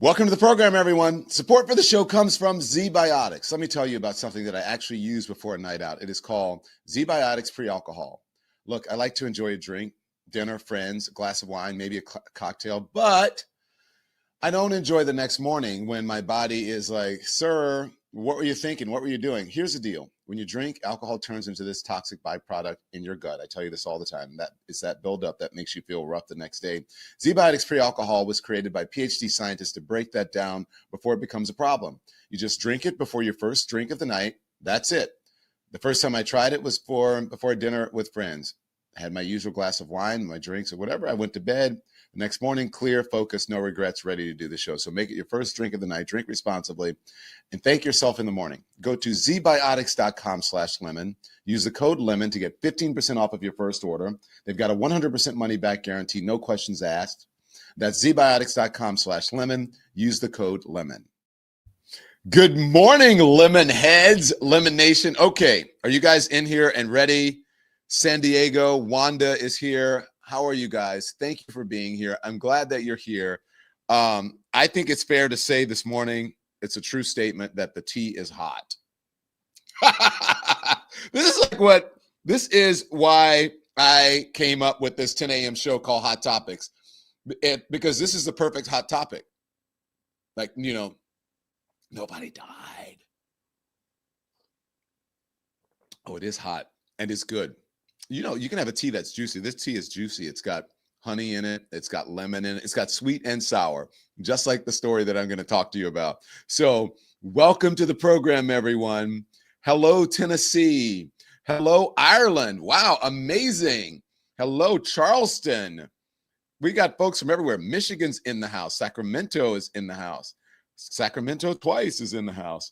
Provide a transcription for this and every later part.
Welcome to the program, everyone. Support for the show comes from Z-Biotics. Let me tell you about something that I actually use before a night out. It is called Z-Biotics Pre-Alcohol. Look, I like to enjoy a drink, dinner, friends, a glass of wine, maybe a cocktail, but I don't enjoy the next morning when my body is like, sir, what were you thinking? What were you doing? Here's the deal. When you drink, alcohol turns into this toxic byproduct in your gut. I tell you this all the time. That is that buildup that makes you feel rough the next day. Z-Biotics Pre-Alcohol was created by PhD scientists to break that down before it becomes a problem. You just drink it before your first drink of the night. That's it. The first time I tried it was before dinner with friends. I had my usual glass of wine, my drinks or whatever. I went to bed. The next morning, clear, focused, no regrets, ready to do the show. So make it your first drink of the night. Drink responsibly and thank yourself in the morning. Go to zbiotics.com/lemon. Use the code LEMON to get 15% off of your first order. They've got a 100% money back guarantee, no questions asked. That's zbiotics.com/lemon. Use the code LEMON. Good morning, Lemon Heads, Lemon Nation. Okay, are you guys in here and ready? San Diego, Wanda is here. How are you guys? Thank you for being here. I'm glad that you're here. I think it's fair to say this morning, it's a true statement that the tea is hot. This is why I came up with this 10 a.m. show called Hot Topics, because this is the perfect hot topic. Like, nobody died. Oh, it is hot and it's good. You can have a tea that's juicy. This tea is juicy. It's got honey in it. It's got lemon in it. It's got sweet and sour, just like the story that I'm going to talk to you about. So welcome to the program, everyone. Hello, Tennessee. Hello, Ireland. Wow, amazing. Hello, Charleston. We got folks from everywhere. Michigan's in the house. Sacramento is in the house. Sacramento twice is in the house.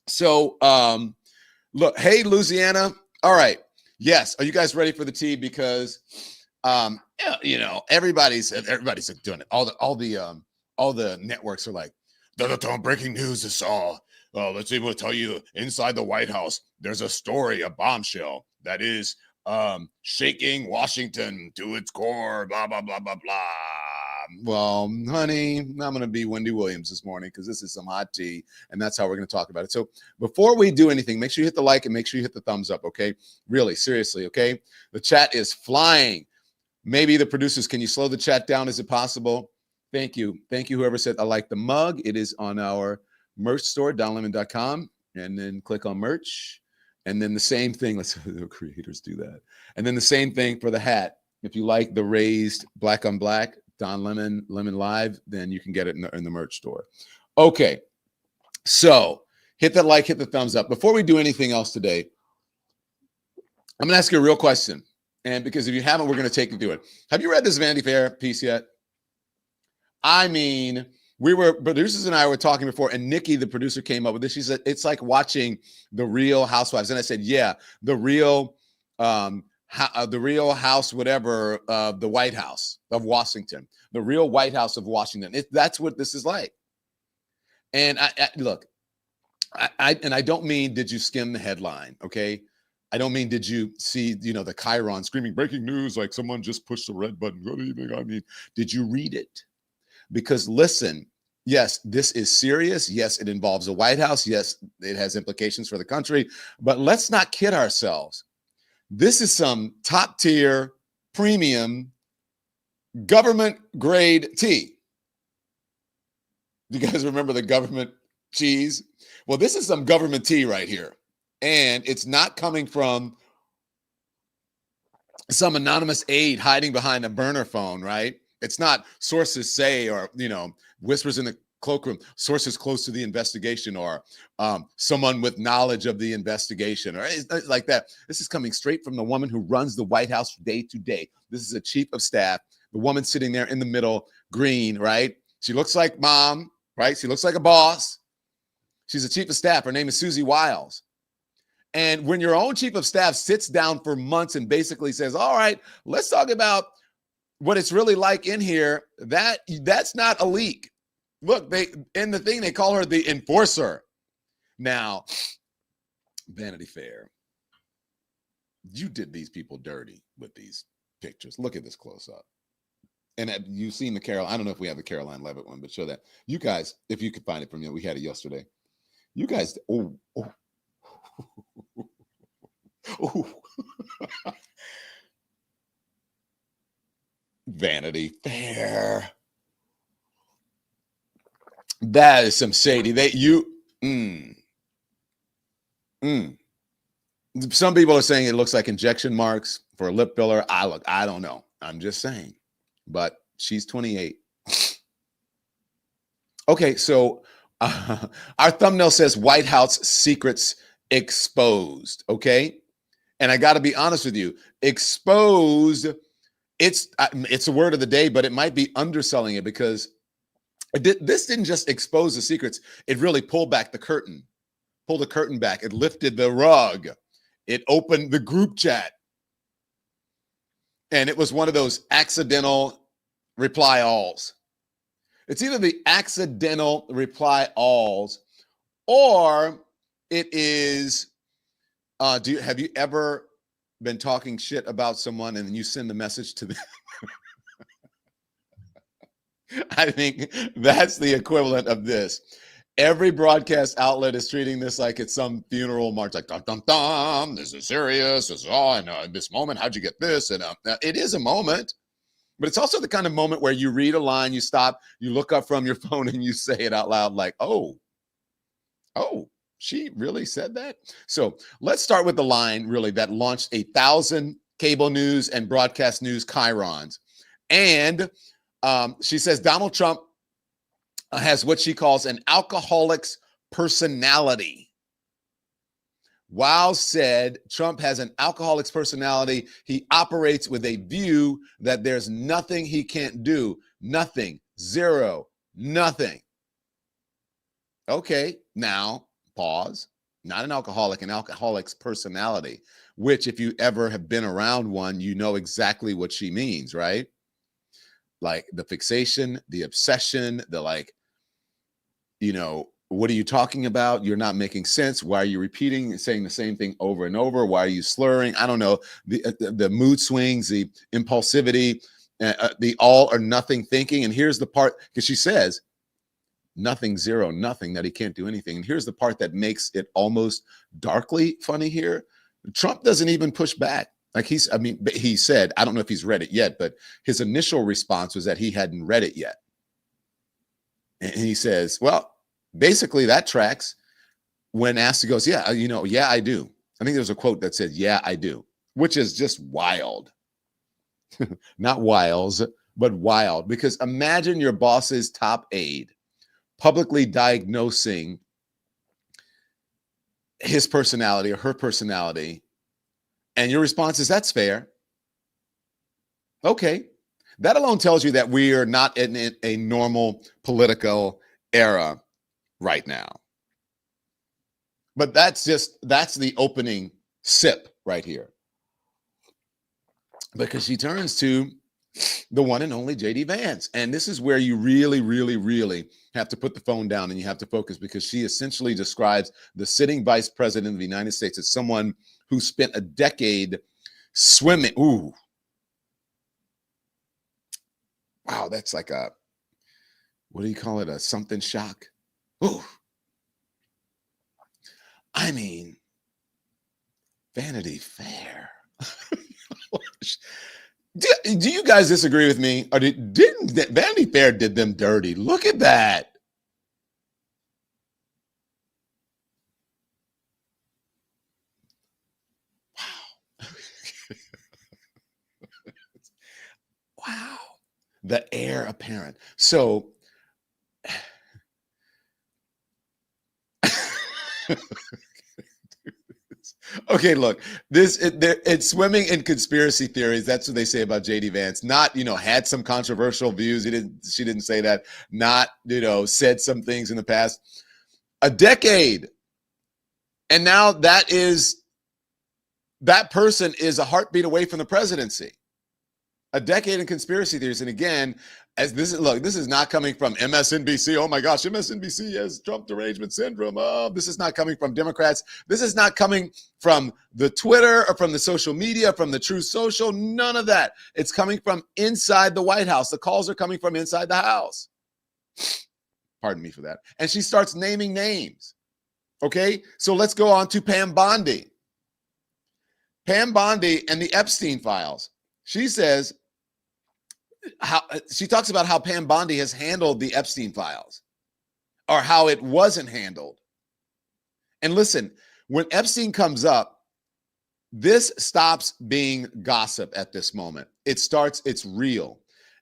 So look, hey, Louisiana. All right. Yes. Are you guys ready for the tea? Because, everybody's doing it. All the networks are like, breaking news is all. Let's even tell you inside the White House, there's a story, a bombshell that is shaking Washington to its core, blah, blah, blah, blah, blah. Well, honey, I'm going to be Wendy Williams this morning because this is some hot tea, and that's how we're going to talk about it. So before we do anything, make sure you hit the like and make sure you hit the thumbs up, okay? Really, seriously, okay? The chat is flying. Maybe the producers, can you slow the chat down? Is it possible? Thank you. Thank you, whoever said I like the mug. It is on our merch store, donlemon.com, and then click on merch. And then the same thing, let's the creators do that. And then the same thing for the hat. If you like the raised black on black, Don Lemon Live, then you can get it in the merch store. Okay, so hit that like, hit the thumbs up. Before we do anything else today, I'm going to ask you a real question. And because if you haven't, we're going to take you through it. Have you read this Vanity Fair piece yet? I mean, producers and I were talking before, and Nikki, the producer, came up with this. She said, it's like watching The Real Housewives. And I said, yeah, the real house, whatever, the White House of Washington, the real White House of Washington. That's what this is like. And I don't mean, did you skim the headline? Okay. I don't mean, did you see, the Chiron screaming breaking news, like someone just pushed the red button. Good evening. I mean, did you read it? Because listen, yes, this is serious. Yes, it involves the White House. Yes, it has implications for the country, but let's not kid ourselves. This is some top tier, premium, government grade tea. Do you guys remember the government cheese? Well, this is some government tea right here. And it's not coming from some anonymous aide hiding behind a burner phone, right? It's not sources say, or, whispers in the cloakroom, sources close to the investigation, or someone with knowledge of the investigation, or like that. This is coming straight from the woman who runs the White House day to day. This is a chief of staff, the woman sitting there in the middle, green, right? She looks like mom, right? She looks like a boss. She's a chief of staff. Her name is Susie Wiles. And when your own chief of staff sits down for months and basically says, all right, let's talk about what it's really like in here, that's not a leak. Look, they call her the enforcer. Now, Vanity Fair, you did these people dirty with these pictures. Look at this close up. And you've seen the Carol. I don't know if we have the Caroline Levitt one, but show that. You guys, if you could find it from you, we had it yesterday. You guys, oh. Vanity Fair. That is some shady. Some people are saying it looks like injection marks for a lip filler. I don't know. I'm just saying. But she's 28. Okay, so our thumbnail says White House secrets exposed. Okay, and I got to be honest with you, exposed. It's a word of the day, but it might be underselling it because this didn't just expose the secrets. It really pulled back the curtain, pulled the curtain back. It lifted the rug. It opened the group chat. And it was one of those accidental reply alls. It's either the accidental reply alls or it is, have you ever been talking shit about someone and then you send the message to them? I think that's the equivalent of this. Every broadcast outlet is treating this like it's some funeral march, like dum dum dum. This is serious. This is in this moment. How'd you get this? And it is a moment, but it's also the kind of moment where you read a line, you stop, you look up from your phone, and you say it out loud, like, "Oh, she really said that." So let's start with the line really that launched 1,000 cable news and broadcast news chyrons, and she says Donald Trump has what she calls an alcoholic's personality. Wiles said Trump has an alcoholic's personality. He operates with a view that there's nothing he can't do. Nothing. Zero. Nothing. Okay, now pause. Not an alcoholic, an alcoholic's personality, which if you ever have been around one, you know exactly what she means, right? Like the fixation, the obsession, the like, what are you talking about? You're not making sense. Why are you repeating and saying the same thing over and over? Why are you slurring? I don't know. The mood swings, the impulsivity, the all or nothing thinking. And here's the part, because she says nothing, zero, nothing, that he can't do anything. And here's the part that makes it almost darkly funny here. Trump doesn't even push back. Like he said, I don't know if he's read it yet, but his initial response was that he hadn't read it yet. And he says, well, basically that tracks. When asked, he goes, yeah, yeah, I do. I think there's a quote that says, yeah, I do, which is just wild. Not Wiles, but wild. Because imagine your boss's top aide publicly diagnosing his personality or her personality. And your response is, that's fair. Okay. That alone tells you that we are not in a normal political era right now. But that's the opening sip right here. Because she turns to the one and only J.D. Vance. And this is where you really, really, really have to put the phone down and you have to focus, because she essentially describes the sitting vice president of the United States as someone who spent a decade swimming. Ooh. Wow, that's like a, what do you call it? A something shock. Ooh. I mean, Vanity Fair. Do you guys disagree with me? Or didn't Vanity Fair did them dirty? Look at that. Wow. Wow. The heir apparent. So okay, look, it's swimming in conspiracy theories. That's what they say about JD Vance. Not, had some controversial views. She didn't say that. Not, said some things in the past. A decade. And now that person is a heartbeat away from the presidency. A decade in conspiracy theories. And again, As this is, look, this is not coming from MSNBC. Oh my gosh, MSNBC has Trump derangement syndrome. Oh, this is not coming from Democrats. This is not coming from the Twitter or from the social media, from the True Social. None of that. It's coming from inside the White House. The calls are coming from inside the house. Pardon me for that. And she starts naming names. Okay, so let's go on to Pam Bondi. Pam Bondi and the Epstein files. She says, she talks about how Pam Bondi has handled the Epstein files, or how it wasn't handled. And listen, when Epstein comes up, this stops being gossip at this moment. It's real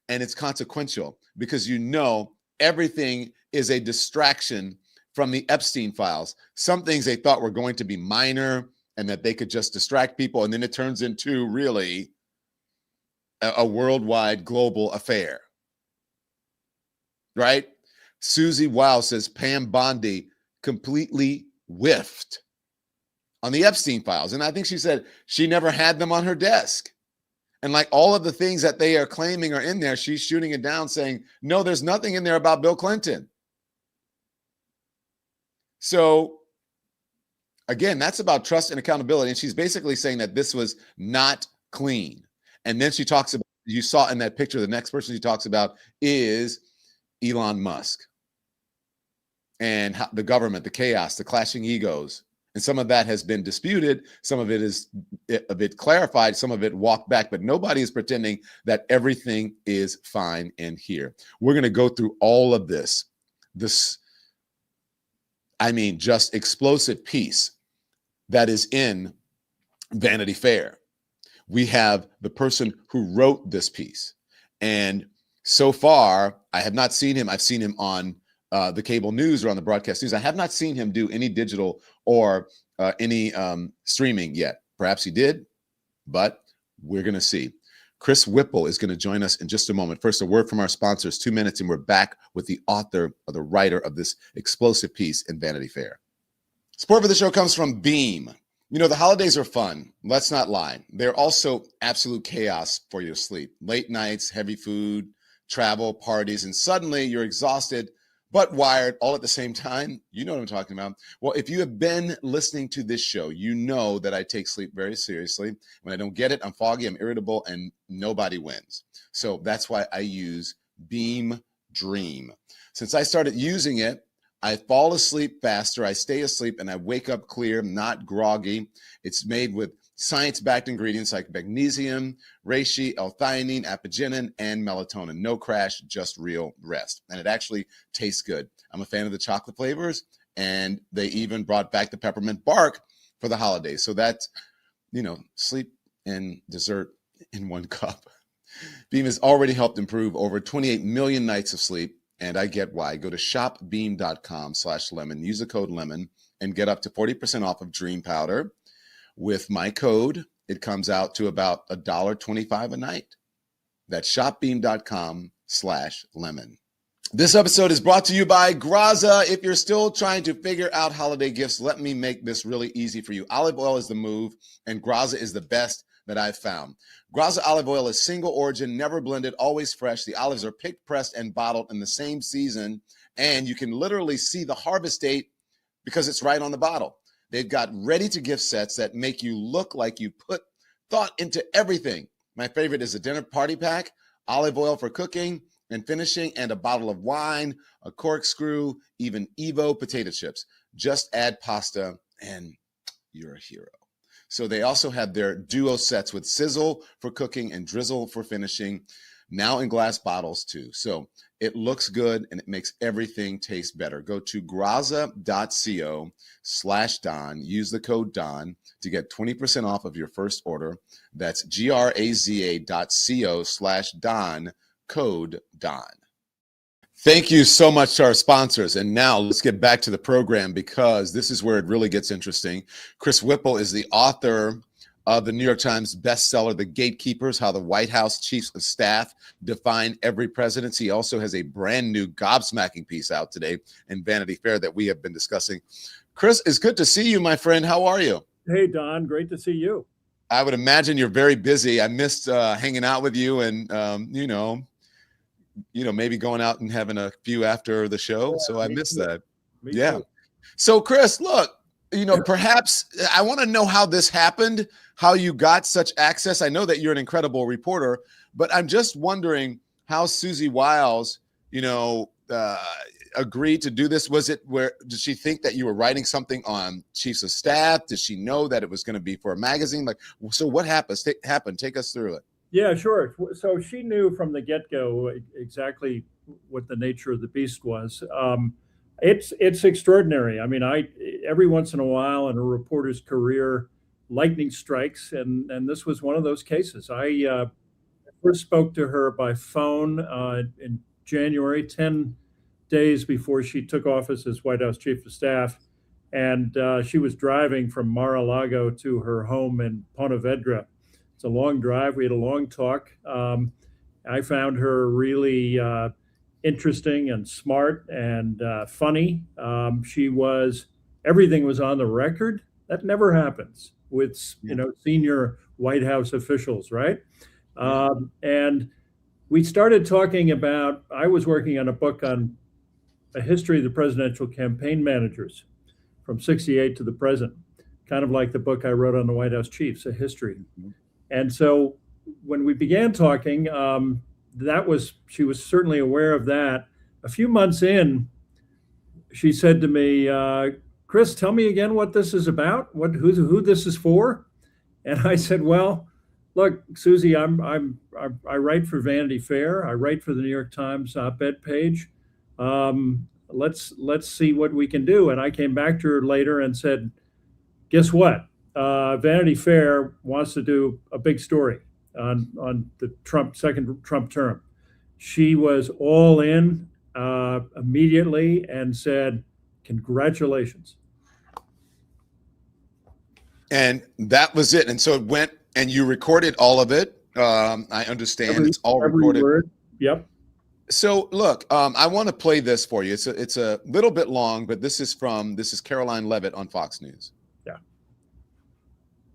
and it's consequential, because you know everything is a distraction from the Epstein files. Some things they thought were going to be minor and that they could just distract people, and then it turns into really a worldwide global affair, right? Susie Wiles says Pam Bondi completely whiffed on the Epstein files. And I think she said she never had them on her desk. And like all of the things that they are claiming are in there, she's shooting it down saying, no, there's nothing in there about Bill Clinton. So again, that's about trust and accountability. And she's basically saying that this was not clean. And then she talks about, you saw in that picture, the next person she talks about is Elon Musk and how the government, the chaos, the clashing egos. And some of that has been disputed. Some of it is a bit clarified. Some of it walked back, but nobody is pretending that everything is fine in here. We're going to go through all of this, just explosive piece that is in Vanity Fair. We have the person who wrote this piece. And so far, I have not seen him. I've seen him on the cable news or on the broadcast news. I have not seen him do any digital or any streaming yet. Perhaps he did, but we're going to see. Chris Whipple is going to join us in just a moment. First, a word from our sponsors, 2 minutes, and we're back with the author or the writer of this explosive piece in Vanity Fair. Support for the show comes from Beam. You know, the holidays are fun. Let's not lie. They're also absolute chaos for your sleep. Late nights, heavy food, travel, parties, and suddenly you're exhausted but wired all at the same time. You know what I'm talking about. Well, if you have been listening to this show, you know that I take sleep very seriously. When I don't get it, I'm foggy, I'm irritable, and nobody wins. So that's why I use Beam Dream. Since I started using it, I fall asleep faster, I stay asleep, and I wake up clear, not groggy. It's made with science-backed ingredients like magnesium, reishi, L-theanine, apigenin, and melatonin. No crash, just real rest. And it actually tastes good. I'm a fan of the chocolate flavors, and they even brought back the peppermint bark for the holidays. So that's, sleep and dessert in one cup. Beam has already helped improve over 28 million nights of sleep. And I get why. Go to shopbeam.com/lemon, use the code lemon, and get up to 40% off of Dream Powder. With my code, it comes out to about $1.25 a night. That's shopbeam.com/lemon. This episode is brought to you by Graza. If you're still trying to figure out holiday gifts, let me make this really easy for you. Olive oil is the move, and Graza is the best that I've found. Graza olive oil is single origin, never blended, always fresh. The olives are picked, pressed, and bottled in the same season, and you can literally see the harvest date because it's right on the bottle. They've got ready-to-gift sets that make you look like you put thought into everything. My favorite is a dinner party pack, olive oil for cooking and finishing, and a bottle of wine, a corkscrew, even Evo potato chips. Just add pasta, and you're a hero. So they also have their duo sets with sizzle for cooking and drizzle for finishing, now in glass bottles too. So it looks good and it makes everything taste better. Go to graza.co/Don. Use the code Don to get 20% off of your first order. That's graza.co/Don, code Don. Thank you so much to our sponsors. And now let's get back to the program, because this is where it really gets interesting. Chris Whipple is the author of the New York Times bestseller, The Gatekeepers, How the White House Chiefs of Staff Define Every Presidency. He also has a brand new gobsmacking piece out today in Vanity Fair that we have been discussing. Chris, it's good to see you, my friend. How are you? Hey, Don. Great to see you. I would imagine you're very busy. I missed hanging out with you and, maybe going out and having a few after the show. Yeah, So I me missed too. that. Me Yeah. too. So Chris, look, perhaps I want to know how this happened, how you got such access. I know that you're an incredible reporter, but I'm just wondering how Susie Wiles, agreed to do this. Was it did she think that you were writing something on chiefs of staff? Did she know that it was going to be for a magazine? So what happened? Take us through it. Yeah, sure. So she knew from the get-go exactly what the nature of the beast was. It's extraordinary. I mean, every once in a while in a reporter's career, lightning strikes, and this was one of those cases. I first spoke to her by phone in January, 10 days before she took office as White House Chief of Staff, and she was driving from Mar-a-Lago to her home in Ponte Vedra. It's a long drive. We had a long talk. I found her really interesting and smart and funny. Everything was on the record. That never happens with senior White House officials, right? And we started talking about. I was working on a book on a history of the presidential campaign managers from '68 to the present, kind of like the book I wrote on the White House chiefs, a history. Mhm. And so when we began talking, she was certainly aware of that. A few months in, she said to me, "Chris, tell me again what this is about. Who this is for?" And I said, "Well, look, Susie, I write for Vanity Fair. I write for the New York Times op-ed page. Let's see what we can do." And I came back to her later and said, "Guess what? Vanity Fair wants to do a big story on the second Trump term." She was all in immediately and said, "Congratulations." And that was it. And so it went, and you recorded all of it. I understand it's all recorded. Word. Yep. So look, I want to play this for you. It's a little bit long, but this is Caroline Leavitt on Fox News. Yeah.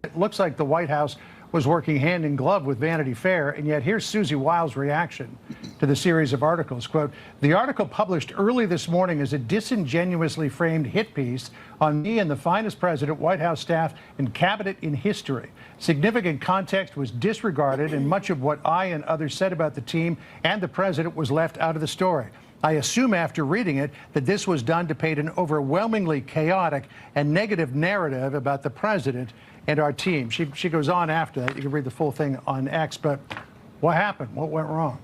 It looks like the White House was working hand in glove with Vanity Fair, and yet here's Susie Wiles' reaction to the series of articles. Quote, "The article published early this morning is a disingenuously framed hit piece on me and the finest president, White House staff, and cabinet in history. Significant context was disregarded, and much of what I and others said about the team and the president was left out of the story. I assume after reading it that this was done to paint an overwhelmingly chaotic and negative narrative about the president and our team." She goes on after that. You can read the full thing on X, but what happened? What went wrong?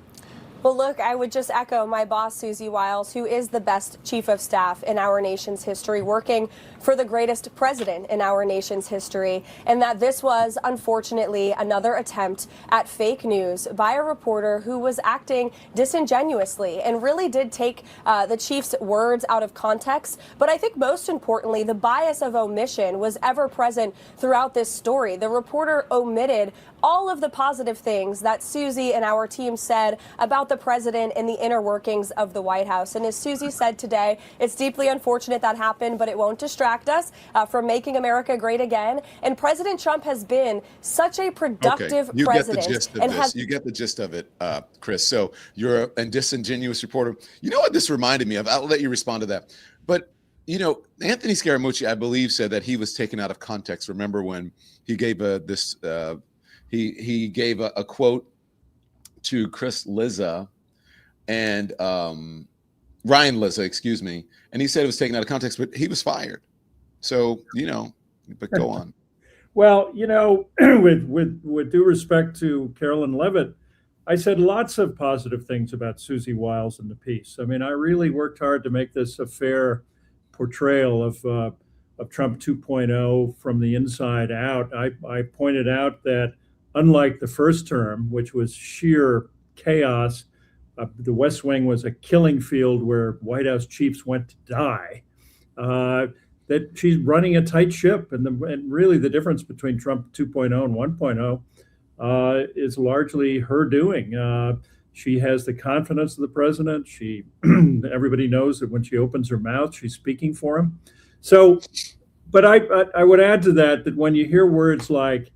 Well, look, I would just echo my boss, Susie Wiles, who is the best chief of staff in our nation's history, working for the greatest president in our nation's history, and that this was, unfortunately, another attempt at fake news by a reporter who was acting disingenuously and really did take the chief's words out of context. But I think most importantly, the bias of omission was ever present throughout this story. The reporter omitted all of the positive things that Susie and our team said about the president and the inner workings of the White House. And as Susie said today, it's deeply unfortunate that happened, but it won't distract us from making America great again. And President Trump has been such a productive you president. Get the gist of this. You get the gist of it, Chris. So you're a disingenuous reporter. You know what this reminded me of? I'll let you respond to that. But Anthony Scaramucci, I believe, said that he was taken out of context. Remember when he gave he gave a quote to Chris Lizza and Ryan Lizza, excuse me, and he said it was taken out of context, but he was fired. So but go on. Well, with due respect to Caroline Leavitt, I said lots of positive things about Susie Wiles in the piece. I mean, I really worked hard to make this a fair portrayal of Trump 2.0 from the inside out. I pointed out that unlike the first term, which was sheer chaos, the West Wing was a killing field where White House chiefs went to die. That she's running a tight ship, and really the difference between Trump 2.0 and 1.0 is largely her doing. She has the confidence of the president. Everybody knows that when she opens her mouth, she's speaking for him. So, but I would add to that when you hear words like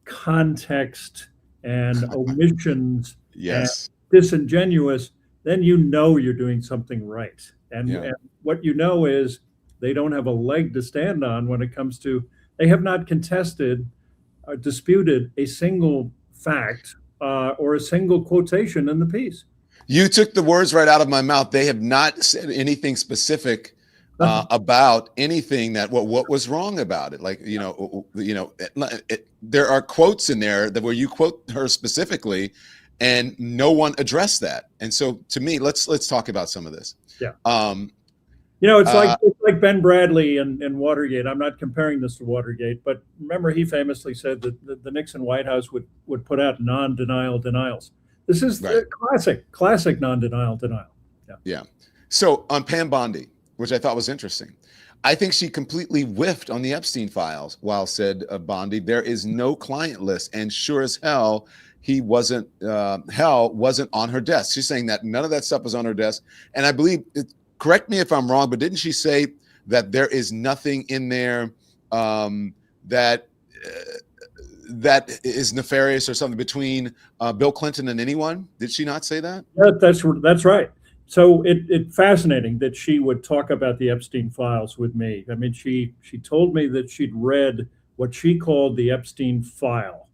context and omissions, yes, and disingenuous, then you know you're doing something right. Yeah. And what you know is they don't have a leg to stand on when it comes to, they have not contested or disputed a single fact or a single quotation in the piece. You took the words right out of my mouth. They have not said anything specific about anything that what was wrong about it. Like, there are quotes in there that where you quote her specifically, and no one addressed that. And so, to me, let's talk about some of this. Yeah. It's like Ben Bradley and Watergate. I'm not comparing this to Watergate, but remember he famously said that the Nixon White House would put out non-denial denials. This is right. classic non-denial denial. Yeah. So on Pam Bondi, which I thought was interesting, I think she completely whiffed on the Epstein files. While said Bondi, there is no client list, and sure as hell, he wasn't. Hell wasn't on her desk. She's saying that none of that stuff was on her desk, and I believe. Correct me if I'm wrong, but didn't she say that there is nothing in there that is nefarious or something between Bill Clinton and anyone? Did she not say that? That's right. So it fascinating that she would talk about the Epstein files with me. I mean, she told me that she'd read what she called the Epstein file,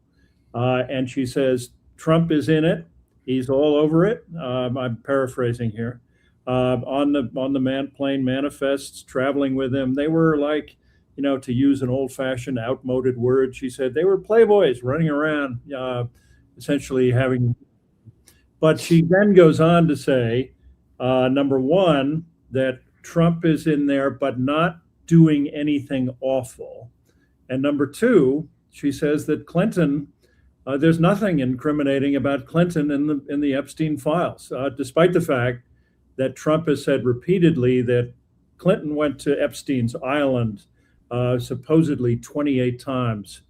and she says Trump is in it. He's all over it. I'm paraphrasing here. On the plane manifests, traveling with him. They were like, to use an old-fashioned, outmoded word, she said they were playboys running around, essentially having. But she then goes on to say, number one, that Trump is in there, but not doing anything awful. And number two, she says that Clinton, there's nothing incriminating about Clinton in the Epstein files, despite the fact that Trump has said repeatedly that Clinton went to Epstein's island supposedly 28 times.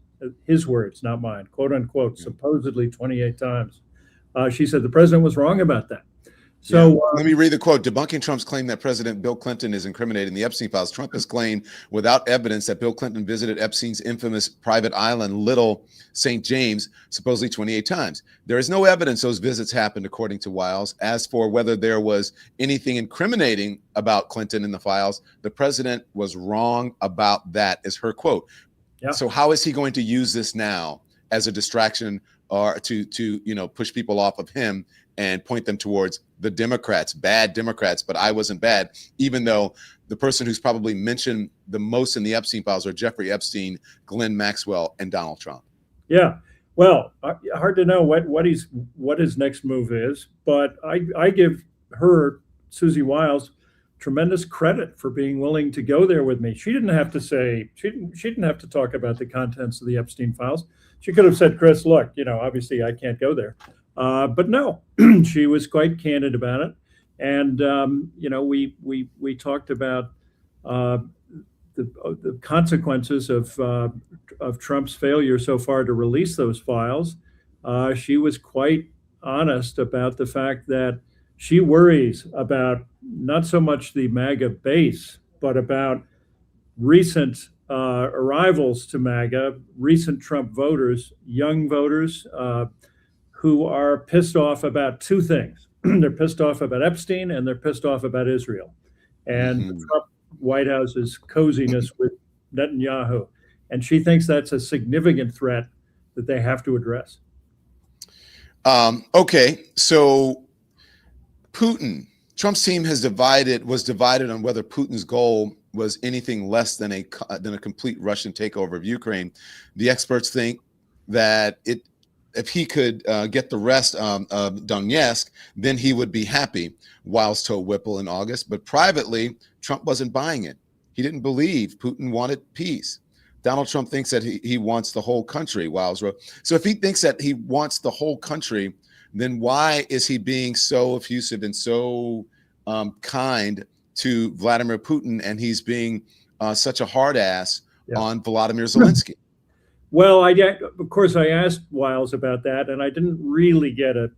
His words, not mine, quote unquote, supposedly 28 times. She said the president was wrong about that. So let me read the quote. Debunking Trump's claim that President Bill Clinton is incriminated in the Epstein files. Trump has claimed without evidence that Bill Clinton visited Epstein's infamous private island, Little St. James, supposedly 28 times. There is no evidence those visits happened, according to Wiles. As for whether there was anything incriminating about Clinton in the files, the president was wrong about that, is her quote. Yeah. So how is he going to use this now as a distraction or to push people off of him and point them towards the Democrats, bad Democrats, but I wasn't bad, even though the person who's probably mentioned the most in the Epstein files are Jeffrey Epstein, Glenn Maxwell, and Donald Trump. Yeah, well, hard to know what his next move is, but I give her, Susie Wiles, tremendous credit for being willing to go there with me. She didn't have to say, she didn't have to talk about the contents of the Epstein files. She could have said, Chris, look, obviously I can't go there. But no, she was quite candid about it. And, we talked about the consequences of Trump's failure so far to release those files. She was quite honest about the fact that she worries about not so much the MAGA base, but about recent arrivals to MAGA, recent Trump voters, young voters, who are pissed off about two things. They're pissed off about Epstein and they're pissed off about Israel and the Trump White House's coziness with Netanyahu. And she thinks that's a significant threat that they have to address. Okay, so Putin, Trump's team was divided on whether Putin's goal was anything less than a complete Russian takeover of Ukraine. The experts think that if he could get the rest of Donetsk, then he would be happy, Wiles told Whipple in August. But privately, Trump wasn't buying it. He didn't believe Putin wanted peace. Donald Trump thinks that he wants the whole country, Wiles wrote. So if he thinks that he wants the whole country, then why is he being so effusive and so kind to Vladimir Putin, and he's being such a hard ass on Volodymyr Zelensky? Well, of course, I asked Wiles about that, and I didn't really get a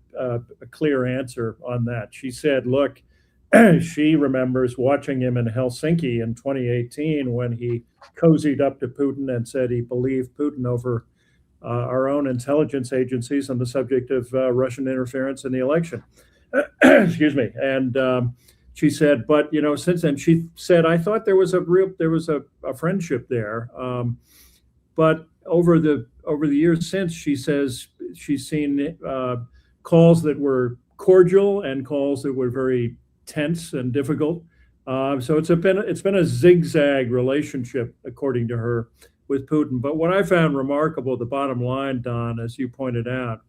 clear answer on that. She said, look, she remembers watching him in Helsinki in 2018 when he cozied up to Putin and said he believed Putin over our own intelligence agencies on the subject of Russian interference in the election. excuse me. And she said, but since then, she said, I thought there was a friendship there. But over the years since, she says she's seen calls that were cordial and calls that were very tense and difficult. So it's been a zigzag relationship, according to her, with Putin. But what I found remarkable, the bottom line, Don, as you pointed out,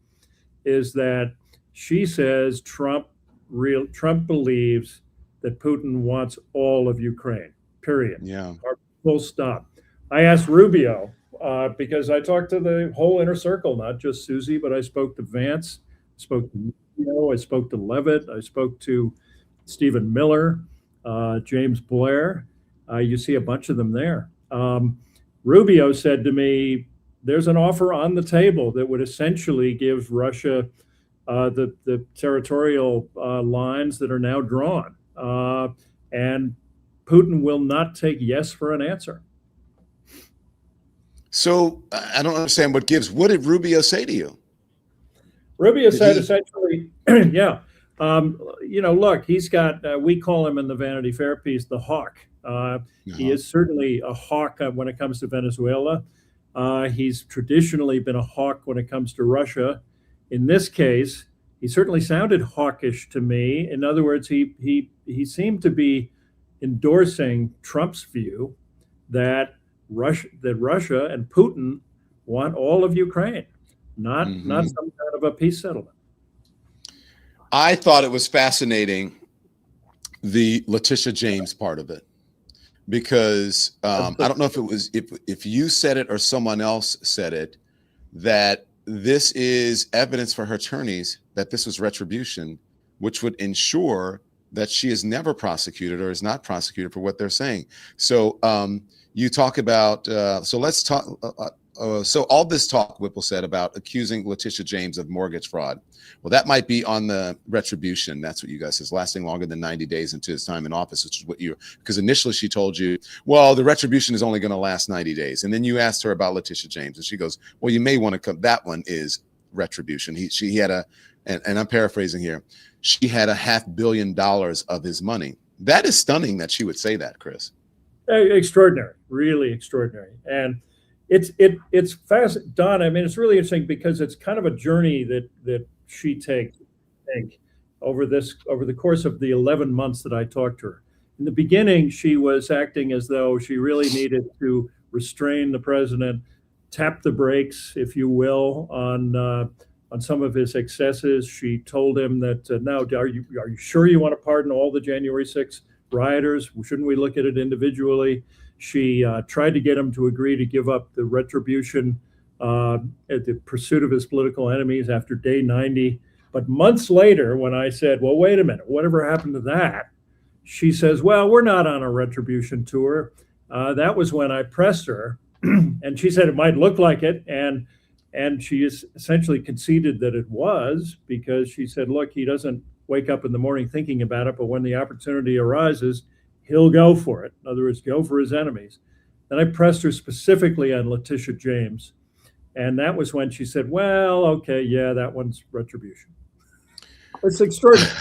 is that she says Trump believes that Putin wants all of Ukraine, period. Yeah. Full stop. I asked Rubio, because I talked to the whole inner circle, not just Susie, but I spoke to Vance, spoke to Rubio, I spoke to Levitt, I spoke to Stephen Miller, James Blair. You see a bunch of them there. Rubio said to me, there's an offer on the table that would essentially give Russia the territorial lines that are now drawn. And Putin will not take yes for an answer. So I don't understand what did Rubio say to you? Rubio said essentially, yeah, look, he's got, we call him in the Vanity Fair piece, the hawk. He is certainly a hawk when it comes to Venezuela. He's traditionally been a hawk when it comes to Russia. In this case, he certainly sounded hawkish to me. In other words, he seemed to be endorsing Trump's view that Russia and Putin want all of Ukraine, not some kind of a peace settlement. I thought it was fascinating, the Letitia James part of it, because I don't know if it was if you said it or someone else said it, that this is evidence for her attorneys that this was retribution, which would ensure that she is never prosecuted or is not prosecuted for what they're saying. So you talk about, so let's talk. So all this talk, Whipple said, about accusing Letitia James of mortgage fraud. Well, that might be on the retribution. That's what you guys says, lasting longer than 90 days into his time in office, which is what because initially she told you, well, the retribution is only going to last 90 days. And then you asked her about Letitia James, and she goes, well, you may want to come. That one is retribution. She had and I'm paraphrasing here, she had $500 million of his money. That is stunning that she would say that, Chris. Extraordinary, really extraordinary. And it's fast, Don. I mean, it's really interesting because it's kind of a journey that she takes, I think, over the course of the 11 months that I talked to her. In the beginning, she was acting as though she really needed to restrain the president, tap the brakes, if you will, on some of his excesses. She told him that, now, are you sure you want to pardon all the January 6th rioters? Shouldn't we look at it individually? She tried to get him to agree to give up the retribution at the pursuit of his political enemies after day 90. But months later, when I said, well, wait a minute, whatever happened to that? She says, well, we're not on a retribution tour. That was when I pressed her. And she said it might look like it. And she essentially conceded that it was, because she said, look, he doesn't wake up in the morning thinking about it, but when the opportunity arises, he'll go for it. In other words, go for his enemies. Then I pressed her specifically on Letitia James. And that was when she said, well, okay, yeah, that one's retribution. It's extraordinary.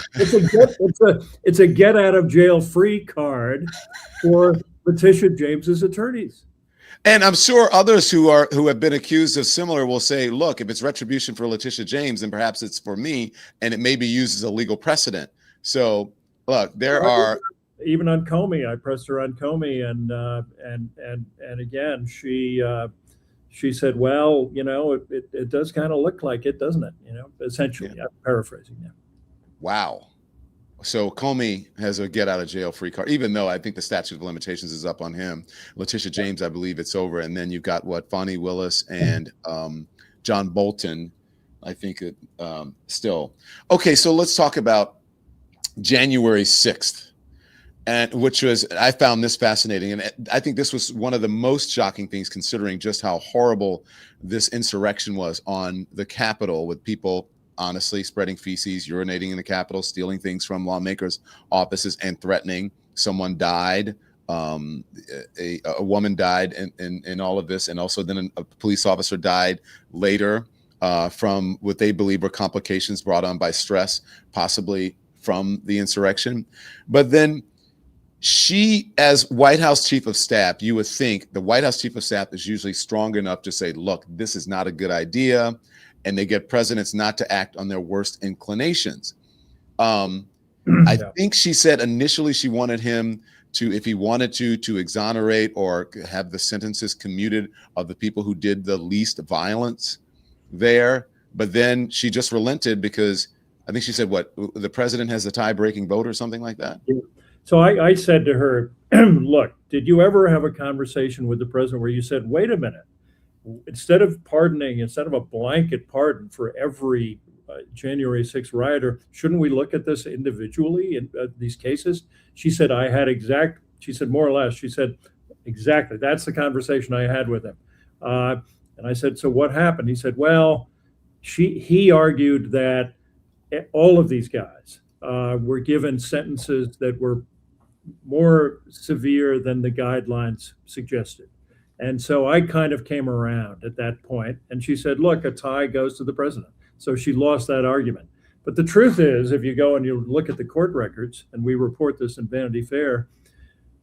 It's a get out of jail free card for Letitia James's attorneys. And I'm sure others who have been accused of similar will say, look, if it's retribution for Letitia James, then perhaps it's for me, and it may be used as a legal precedent. So look, there are even on Comey. I pressed her on Comey, and again, she said, well, it does kind of look like it, doesn't it? Essentially, yeah. I'm paraphrasing now. Wow. So Comey has a get out of jail free card, even though I think the statute of limitations is up on him. Letitia James, I believe it's over. And then you've got Fani Willis and John Bolton, I think still. Okay, so let's talk about January 6th, and I found this fascinating. And I think this was one of the most shocking things, considering just how horrible this insurrection was on the Capitol, with people honestly spreading feces, urinating in the Capitol, stealing things from lawmakers' offices, and threatening. Someone died. A woman died in all of this, and also then a police officer died later. from what they believe were complications brought on by stress, possibly from the insurrection. But then she, as White House chief of staff, you would think the White House chief of staff is usually strong enough to say, look, this is not a good idea. And they get presidents not to act on their worst inclinations. I think she said initially she wanted him to, if he wanted to exonerate or have the sentences commuted of the people who did the least violence there. But then she just relented because I think she said, what, the president has a tie-breaking vote or something like that? So I said to her, look, did you ever have a conversation with the president where you said, wait a minute, instead of a blanket pardon for every January 6th rioter, shouldn't we look at this individually in these cases? She said, she said, more or less, she said, exactly, that's the conversation I had with him. And I said, so what happened? He said, well, he argued that all of these guys were given sentences that were more severe than the guidelines suggested. And so I kind of came around at that point, and she said, look, a tie goes to the president. So she lost that argument. But the truth is, if you go and you look at the court records, and we report this in Vanity Fair,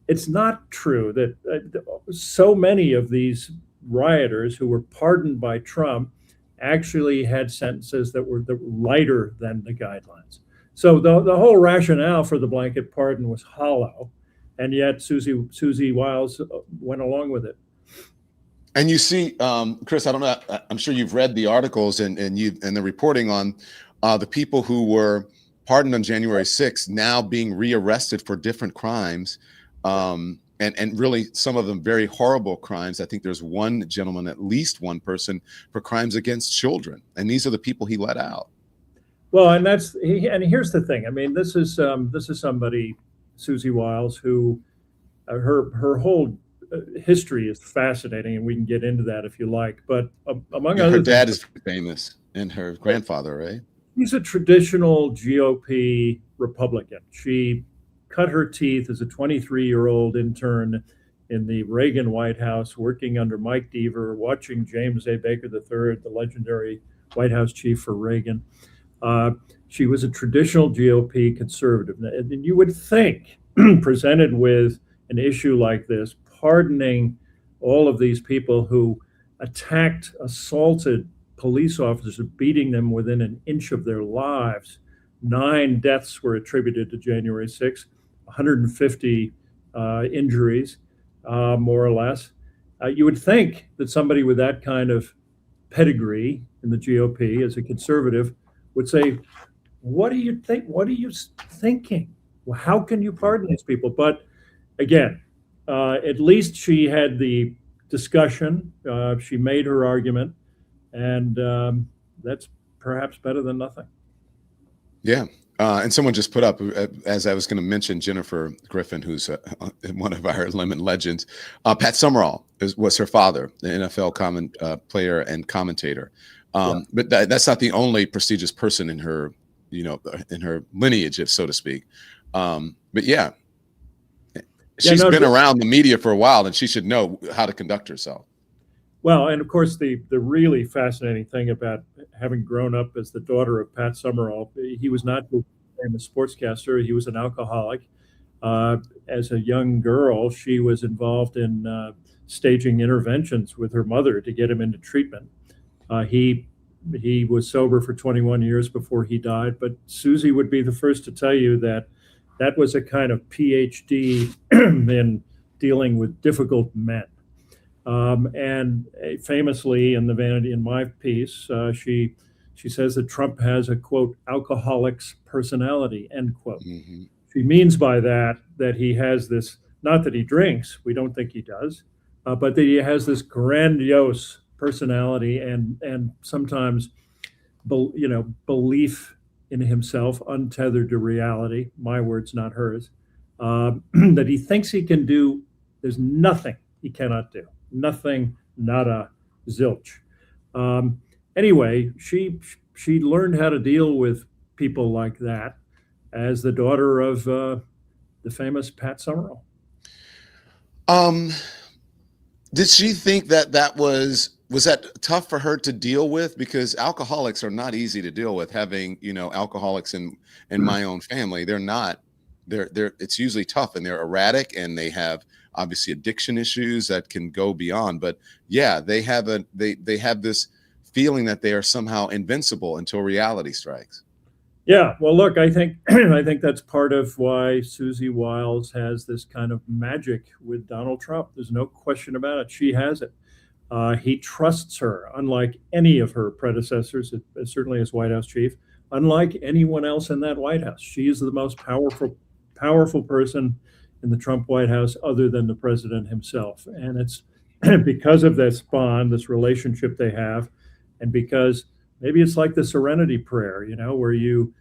it's not true that so many of these rioters who were pardoned by Trump actually had sentences that were lighter than the guidelines. So the whole rationale for the blanket pardon was hollow, and yet Susie Wiles went along with it. And you see, Chris, I don't know, I'm sure you've read the articles and the reporting on the people who were pardoned on January 6th now being rearrested for different crimes, and really some of them very horrible crimes. I think there's one gentleman, at least one person, for crimes against children, and these are the people he let out. Well, and here's the thing. I mean, this is somebody, Susie Wiles, who her whole history is fascinating, and we can get into that if you like. But among other things, her dad is famous, and her grandfather, right? He's a traditional GOP Republican. She cut her teeth as a 23-year-old intern in the Reagan White House, working under Mike Deaver, watching James A. Baker III, the legendary White House chief for Reagan. She was a traditional GOP conservative. And you would think, presented with an issue like this, pardoning all of these people who assaulted police officers, beating them within an inch of their lives. 9 deaths were attributed to January 6th, 150 injuries, more or less. You would think that somebody with that kind of pedigree in the GOP as a conservative would say, what do you think? What are you thinking? Well, how can you pardon these people? But again, at least she had the discussion. She made her argument, and that's perhaps better than nothing. Yeah. And someone just put up, as I was going to mention, Jennifer Griffin, who's one of our Lemon legends. Pat Summerall was her father, the NFL player and commentator. But that's not the only prestigious person in her, in her lineage, so to speak. But yeah, she's been around the media for a while, and she should know how to conduct herself. Well, and of course, the really fascinating thing about having grown up as the daughter of Pat Summerall, he was not a famous sportscaster. He was an alcoholic. As a young girl, she was involved in staging interventions with her mother to get him into treatment. He was sober for 21 years before he died, but Susie would be the first to tell you that was a kind of PhD in dealing with difficult men. And famously in the Vanity, in my piece, she says that Trump has a, quote, alcoholic's personality, end quote. Mm-hmm. She means by that he has this, not that he drinks, we don't think he does, but that he has this grandiose personality and sometimes, belief in himself, untethered to reality, my words, not hers, that he thinks he can do, there's nothing he cannot do. Nothing, nada, zilch. Anyway, she learned how to deal with people like that as the daughter of the famous Pat Summerall. Did she think that was was that tough for her to deal with? Because alcoholics are not easy to deal with. Having, alcoholics in my own family, they're it's usually tough, and they're erratic, and they have obviously addiction issues that can go beyond. But yeah, they have they have this feeling that they are somehow invincible until reality strikes. Yeah, well, look, I think I think that's part of why Susie Wiles has this kind of magic with Donald Trump. There's no question about it. She has it. He trusts her, unlike any of her predecessors, certainly as White House chief, unlike anyone else in that White House. She is the most powerful person in the Trump White House, other than the president himself. And it's because of this bond, this relationship they have, and because maybe it's like the serenity prayer, where you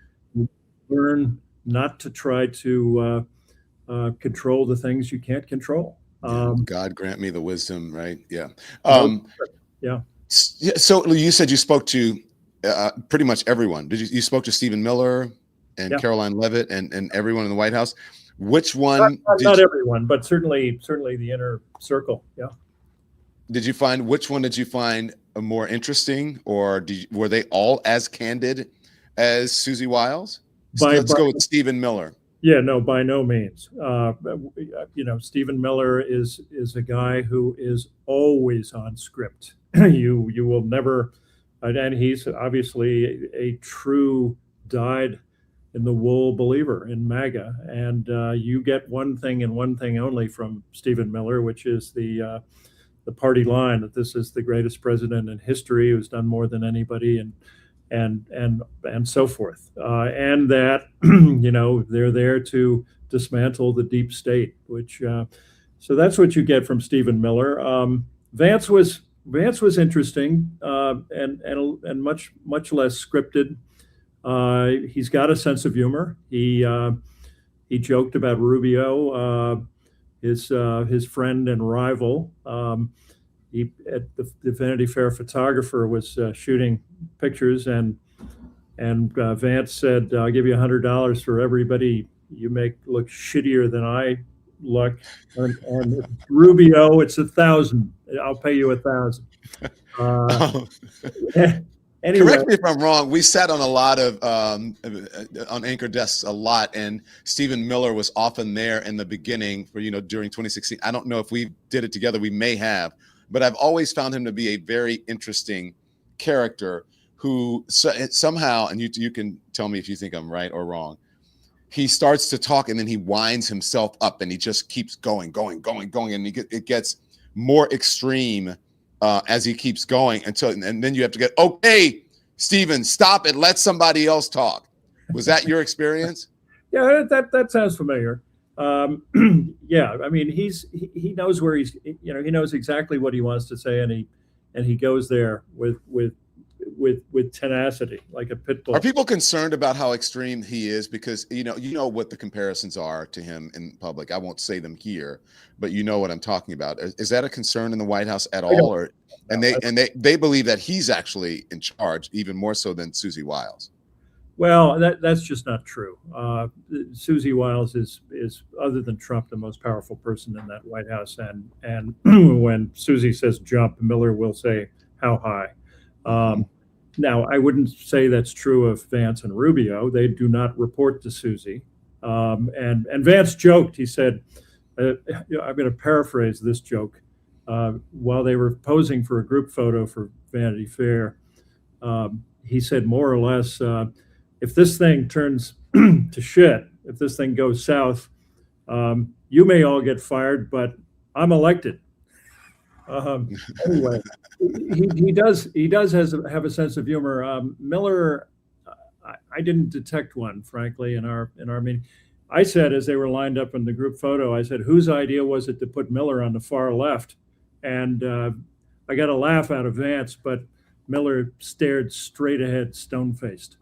learn not to try to control the things you can't control. God grant me the wisdom, right? Yeah. Yeah. So you said you spoke to pretty much everyone. You spoke to Stephen Miller and Caroline Leavitt and everyone in the White House. Which one? Not everyone, but certainly the inner circle. Yeah. Which one did you find more interesting, or were they all as candid as Susie Wiles? Let's go with Stephen Miller. Yeah, no, by no means. Stephen Miller is a guy who is always on script. You will never, and he's obviously a true dyed-in-the-wool believer in MAGA, and you get one thing and one thing only from Stephen Miller, which is the party line that this is the greatest president in history who's done more than anybody, and so forth, and that they're there to dismantle the deep state. Which so that's what you get from Stephen Miller. Vance was interesting, and much less scripted. He's got a sense of humor. He joked about Rubio, his friend and rival. At the Vanity Fair photographer was shooting pictures, and Vance said, "I'll give you $100 for everybody you make look shittier than I look." And Rubio, it's 1,000. I'll pay you 1,000. Anyway. Correct me if I'm wrong. We sat on a lot of on anchor desks a lot, and Stephen Miller was often there in the beginning for during 2016. I don't know if we did it together. We may have. But I've always found him to be a very interesting character who somehow, and you can tell me if you think I'm right or wrong, he starts to talk and then he winds himself up and he just keeps going. And it gets more extreme as he keeps going and then you have to get, okay, Stephen, stop it. Let somebody else talk. Was that your experience? Yeah, that sounds familiar. Yeah, I mean, he knows where he knows exactly what he wants to say, and he goes there with tenacity, like a pit bull. Are people concerned about how extreme he is? Because you know what the comparisons are to him in public. I won't say them here, but you know what I'm talking about. Is that a concern in the White House at all? They believe that he's actually in charge, even more so than Susie Wiles. Well, that's just not true. Susie Wiles is, other than Trump, the most powerful person in that White House. And when Susie says jump, Miller will say how high. Now, I wouldn't say that's true of Vance and Rubio. They do not report to Susie. And Vance joked. He said, I'm going to paraphrase this joke. While they were posing for a group photo for Vanity Fair, he said more or less, if this thing turns to shit, if this thing goes south, you may all get fired, but I'm elected. Anyway, he does have a sense of humor. Miller, I didn't detect one, frankly, in our meeting. I said, as they were lined up in the group photo, I said, whose idea was it to put Miller on the far left? And I got a laugh out of Vance, but Miller stared straight ahead, stone-faced.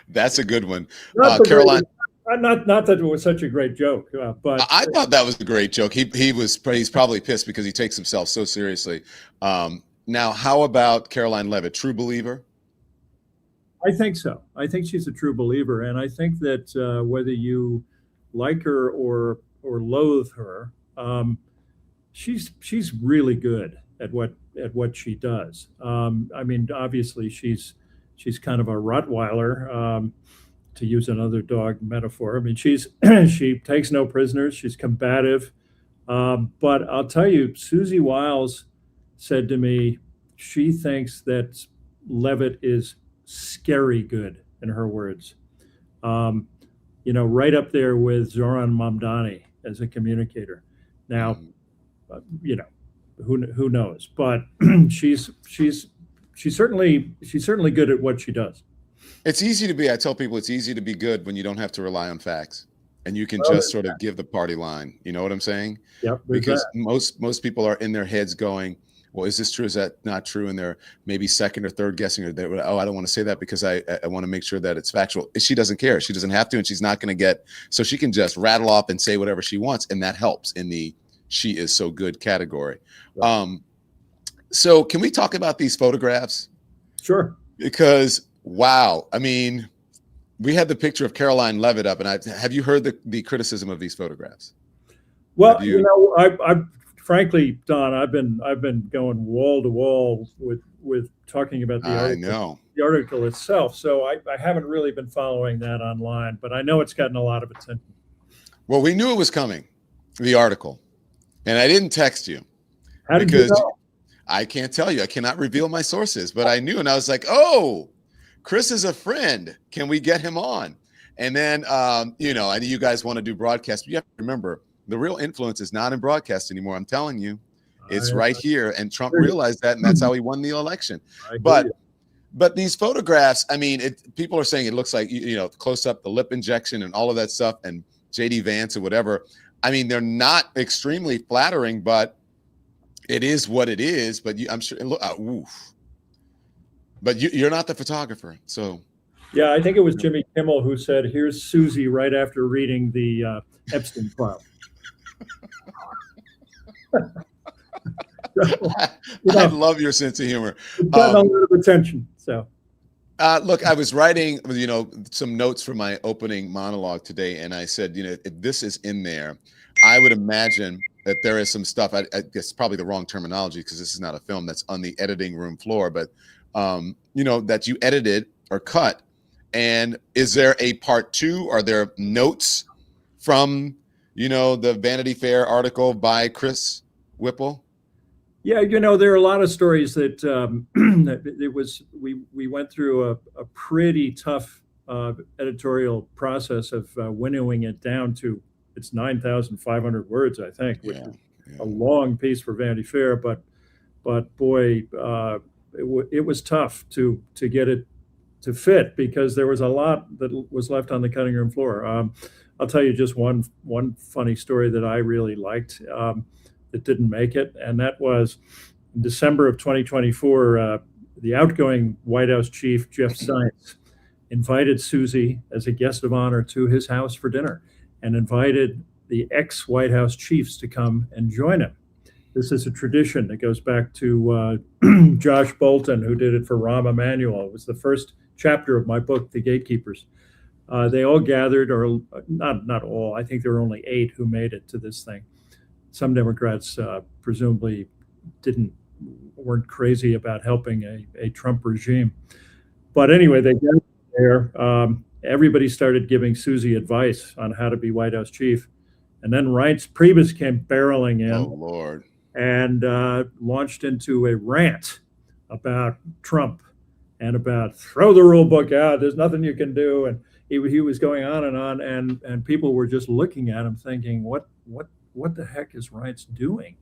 That's a good one. Caroline. Not that it was such a great joke, but I thought that was a great joke. He's probably pissed because he takes himself so seriously. Now, how about Caroline Leavitt? True believer? I think so. I think she's a true believer, and I think that whether you like her or loathe her, she's really good at what she does. I mean, obviously she's kind of a Rottweiler, to use another dog metaphor. I mean, she takes no prisoners. She's combative. But I'll tell you, Susie Wiles said to me, she thinks that Levitt is scary good, in her words. Right up there with Zoran Mamdani as a communicator. Now, who knows? But she's certainly good at what she does. It's easy to be. I tell people it's easy to be good when you don't have to rely on facts, and you can just sort of give the party line. You know what I'm saying? Yep. Because most people are in their heads going, well, is this true? Is that not true? And they're maybe second or third guessing, or I don't want to say that because I want to make sure that it's factual. She doesn't care. She doesn't have to, and she's not going to get, so she can just rattle off and say whatever she wants. And that helps in the she is so good category. Right. So can we talk about these photographs? Sure. Because, wow. I mean, we had the picture of Caroline Levitt up, and have you heard the criticism of these photographs? Well, I frankly, Don, I've been going wall to wall with talking about the article itself. So I haven't really been following that online, but I know it's gotten a lot of attention. Well, we knew it was coming, the article, and I didn't text you. How did you know? I can't tell you. I cannot reveal my sources, but I knew, and I was like, oh, Chris is a friend. Can we get him on? And then, I know you guys want to do broadcast, but you have to remember, the real influence is not in broadcast anymore. I'm telling you, it's right here. And Trump realized that, and that's how he won the election. But these photographs, I mean, people are saying it looks like, close up the lip injection and all of that stuff, and JD Vance or whatever. I mean, they're not extremely flattering, but it is what it is. But I'm sure, but you're not the photographer, so. Yeah, I think it was Jimmy Kimmel who said, "Here's Susie," right after reading the Epstein file. I love your sense of humor. It's gotten a lot of attention. So, look, I was writing, some notes for my opening monologue today, and I said, if this is in there, I would imagine that there is some stuff. I guess probably the wrong terminology because this is not a film that's on the editing room floor, but that you edited or cut. And is there a part 2? Are there notes from the Vanity Fair article by Chris Whipple? Yeah, there are a lot of stories that we went through a pretty tough editorial process of winnowing it down to it's 9,500 words, I think, which is a long piece for Vanity Fair. But boy, it was tough to get it to fit because there was a lot that was left on the cutting room floor. I'll tell you just one funny story that I really liked that didn't make it, and that was in December of 2024. The outgoing White House chief, Jeff Zients, invited Susie as a guest of honor to his house for dinner, and invited the ex-White House chiefs to come and join him. This is a tradition that goes back to Josh Bolton, who did it for Rahm Emanuel. It was the first chapter of my book, The Gatekeepers. They all gathered, or not all. I think there were only 8 who made it to this thing. Some Democrats presumably weren't crazy about helping a Trump regime. But anyway, they got there. Everybody started giving Susie advice on how to be White House chief. And then Reince Priebus came barreling in. Oh, Lord. And launched into a rant about Trump and about throw the rule book out. There's nothing you can do. And he was going on, and people were just looking at him thinking, what the heck is Reince doing?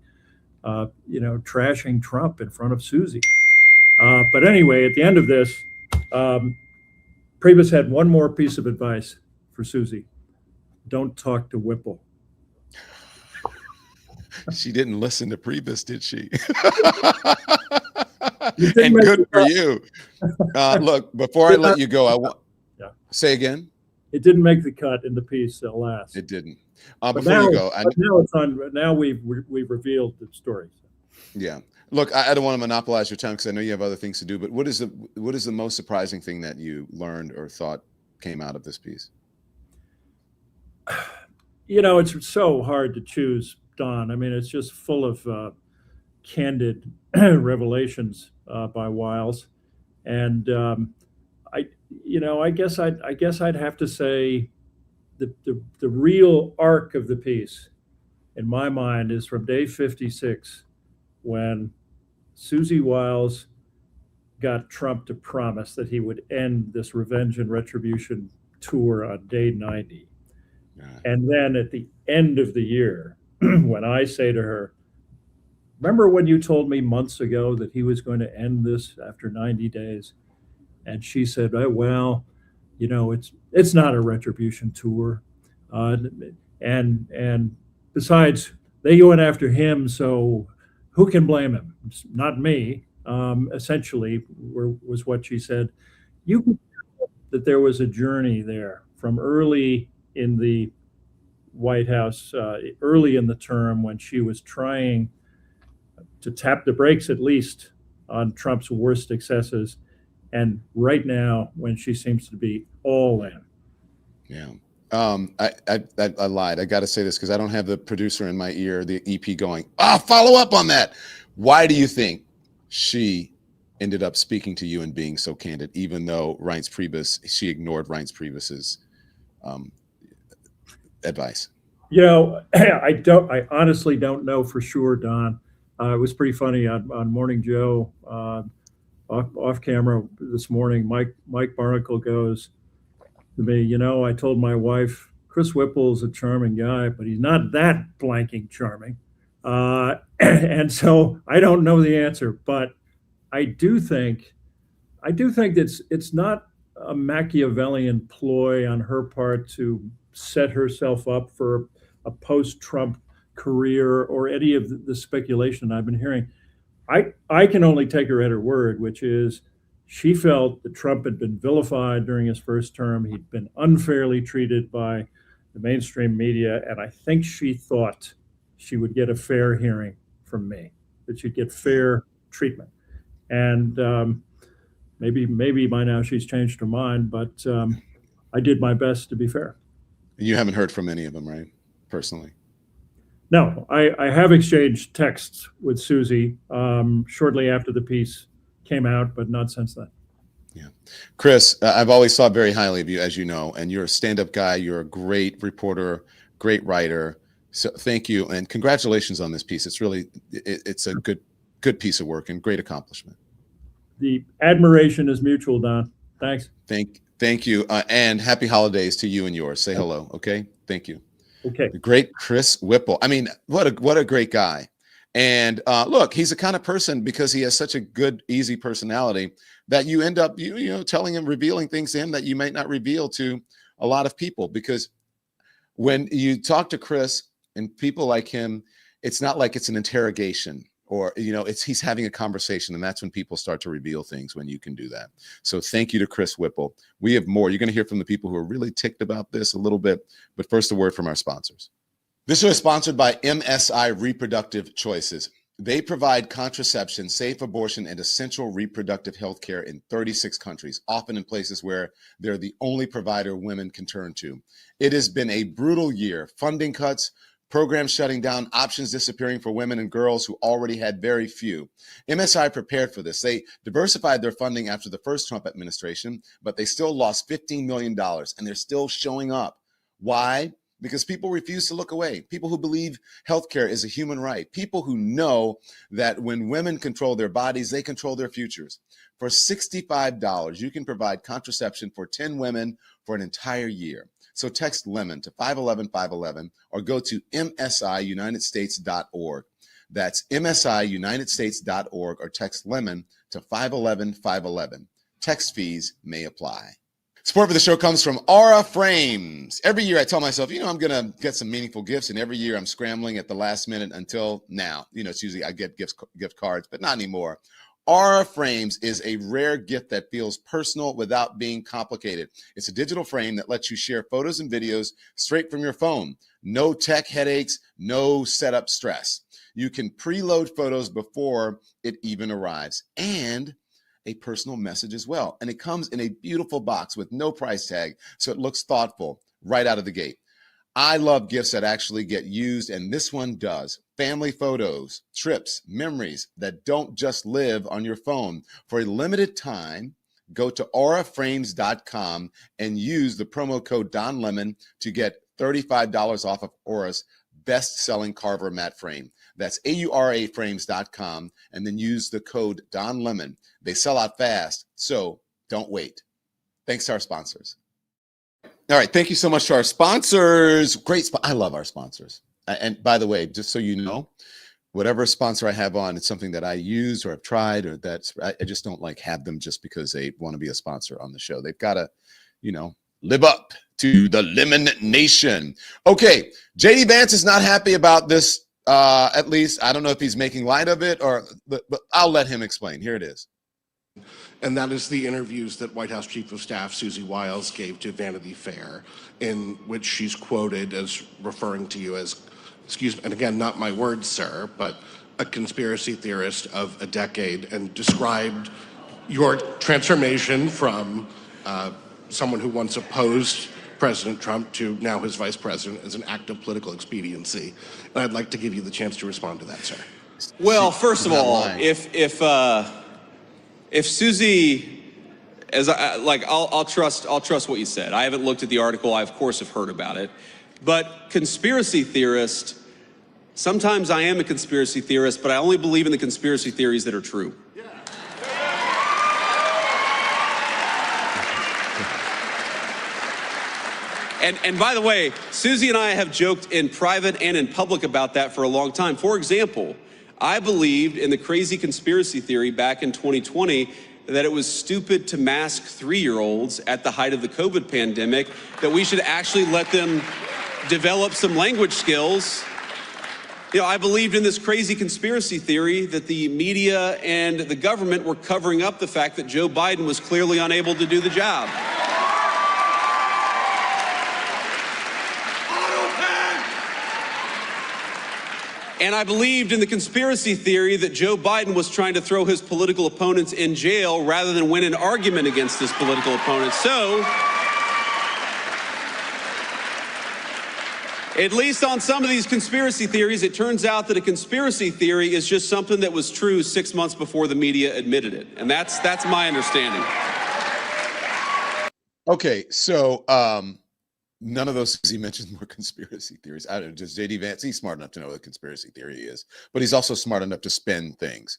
Trashing Trump in front of Susie. But anyway, at the end of this, Priebus had one more piece of advice for Susie. Don't talk to Whipple. She didn't listen to Priebus, did she? And good for you. Look, before I let you go, I want say again. It didn't make the cut in the piece last. It didn't. Before you go, now it's on. Now we've revealed the story. Yeah. Look, I don't want to monopolize your time because I know you have other things to do. But what is the most surprising thing that you learned or thought came out of this piece? It's so hard to choose Don. I mean, it's just full of candid revelations by Wiles, and I guess I'd have to say the real arc of the piece, in my mind, is from day 56, when Susie Wiles got Trump to promise that he would end this revenge and retribution tour on day 90. And then at the end of the year, when I say to her, remember when you told me months ago that he was going to end this after 90 days? And she said, oh, well, it's not a retribution tour. And besides, they went after him, so who can blame him? It's not me. Essentially, was what she said. You could tell that there was a journey there from early in the White House, early in the term, when she was trying to tap the brakes, at least, on Trump's worst excesses, and right now when she seems to be all in. Yeah. I lied. I got to say this because I don't have the producer in my ear, the EP, going, follow up on that. Why do you think she ended up speaking to you and being so candid, even though she ignored Reince Priebus's advice? I honestly don't know for sure, Don. It was pretty funny on Morning Joe, off camera this morning. Mike Barnicle goes to me, I told my wife, Chris Whipple is a charming guy, but he's not that blanking charming. And so I don't know the answer, but I do think it's not a Machiavellian ploy on her part to set herself up for a post-Trump career or any of the speculation I've been hearing. I can only take her at her word, which is she felt that Trump had been vilified during his first term. He'd been unfairly treated by the mainstream media, and I think she thought she would get a fair hearing from me, that she'd get fair treatment. And maybe by now she's changed her mind, but I did my best to be fair. You haven't heard from any of them, right? Personally? No, I have exchanged texts with Susie shortly after the piece came out, but not since then. Yeah. Chris, I've always thought very highly of you, as you know, and you're a stand-up guy. You're a great reporter, great writer. So thank you. And congratulations on this piece. It's a good piece of work and great accomplishment. The admiration is mutual, Don. Thanks. Thank you. And happy holidays to you and yours. Say hello. Okay. Thank you. Okay. The great Chris Whipple. I mean, what a great guy. And look, he's the kind of person, because he has such a good, easy personality, that you end up, telling him, revealing things to him that you might not reveal to a lot of people. Because when you talk to Chris and people like him, it's not like it's an interrogation or, he's having a conversation. And that's when people start to reveal things, when you can do that. So thank you to Chris Whipple. We have more. You're going to hear from the people who are really ticked about this a little bit. But first, a word from our sponsors. This show is sponsored by MSI Reproductive Choices. They provide contraception, safe abortion, and essential reproductive health care in 36 countries, often in places where they're the only provider women can turn to. It has been a brutal year. Funding cuts, programs shutting down, options disappearing for women and girls who already had very few. MSI prepared for this. They diversified their funding after the first Trump administration, but they still lost $15 million, and they're still showing up. Why? Because people refuse to look away. People who believe healthcare is a human right. People who know that when women control their bodies, they control their futures. For $65, you can provide contraception for 10 women for an entire year. So text LEMON to 511-511 or go to msiunitedstates.org. That's msiunitedstates.org, or text LEMON to 511-511. Text fees may apply. Support for the show comes from Aura Frames. Every year I tell myself, I'm going to get some meaningful gifts, and every year I'm scrambling at the last minute until now. It's usually I get gift cards, but not anymore. Aura Frames is a rare gift that feels personal without being complicated. It's a digital frame that lets you share photos and videos straight from your phone. No tech headaches, no setup stress. You can preload photos before it even arrives, and a personal message as well. And it comes in a beautiful box with no price tag, so it looks thoughtful right out of the gate. I love gifts that actually get used, and this one does. Family photos, trips, memories that don't just live on your phone. For a limited time, go to auraframes.com and use the promo code Don Lemon to get $35 off of Aura's best-selling Carver matte frame. That's auraframes.com, and then use the code Don Lemon. They sell out fast, so don't wait. Thanks to our sponsors. All right, thank you so much to our sponsors. Great, I love our sponsors. And by the way, just so you know, whatever sponsor I have on, it's something that I use or have tried, or I just don't like have them just because they want to be a sponsor on the show. They've got to, live up to the Lemon Nation. Okay, JD Vance is not happy about this. At least I don't know if he's making light of it, but I'll let him explain. Here it is. And that is the interviews that White House Chief of Staff Susie Wiles gave to Vanity Fair, in which she's quoted as referring to you as, excuse me, and again, not my words, sir, but a conspiracy theorist of a decade, and described your transformation from someone who once opposed President Trump to now his vice president as an act of political expediency. And I'd like to give you the chance to respond to that, sir. Well, first of all, if Susie, I'll trust what you said. I haven't looked at the article. I of course have heard about it, but conspiracy theorist. Sometimes I am a conspiracy theorist, but I only believe in the conspiracy theories that are true. Yeah. And by the way, Susie and I have joked in private and in public about that for a long time. For example, I believed in the crazy conspiracy theory back in 2020 that it was stupid to mask 3-year-olds at the height of the COVID pandemic, that we should actually let them develop some language skills. I believed in this crazy conspiracy theory that the media and the government were covering up the fact that Joe Biden was clearly unable to do the job. And I believed in the conspiracy theory that Joe Biden was trying to throw his political opponents in jail rather than win an argument against his political opponents. So, at least on some of these conspiracy theories, it turns out that a conspiracy theory is just something that was true 6 months before the media admitted it. And that's my understanding. Okay, so none of those, he mentioned more conspiracy theories. I don't know, just JD Vance, he's smart enough to know what a conspiracy theory is, but he's also smart enough to spin things.